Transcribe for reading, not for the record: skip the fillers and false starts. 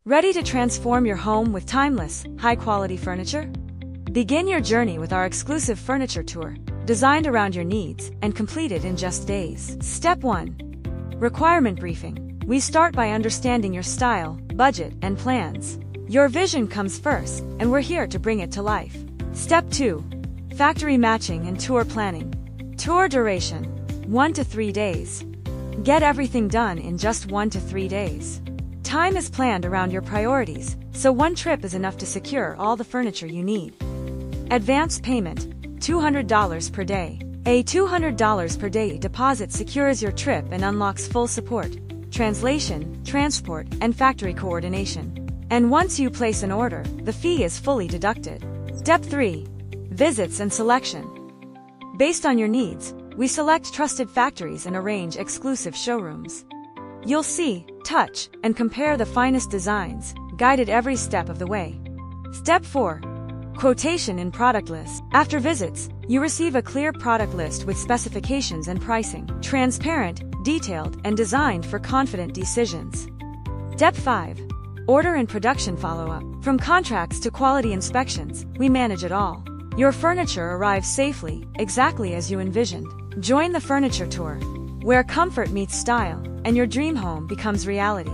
Ready to transform your home with timeless, high-quality furniture? Begin your journey with our exclusive furniture tour, designed around your needs and completed in just days. Step 1. Requirement briefing. We start by understanding your style, budget, and plans. Your vision comes first, and we're here to bring it to life. Step 2. Factory matching and tour planning. Tour duration: 1 to 3 days. Get everything done in just 1 to 3 days. Time is planned around your priorities, so one trip is enough to secure all the furniture you need. Advance payment: $200 per day. A $200 per day deposit secures your trip and unlocks full support, translation, transport, and factory coordination. And once you place an order, the fee is fully deducted. Step 3. Visits and selection. Based on your needs, we select trusted factories and arrange exclusive showrooms. You'll see, touch, and compare the finest designs, guided every step of the way. Step 4. Quotation and product list. After visits, you receive a clear product list with specifications and pricing, transparent, detailed, and designed for confident decisions. Step 5. Order and production follow-up. From contracts to quality inspections, we manage it all. Your furniture arrives safely, exactly as you envisioned. Join the furniture tour, where comfort meets style, and your dream home becomes reality.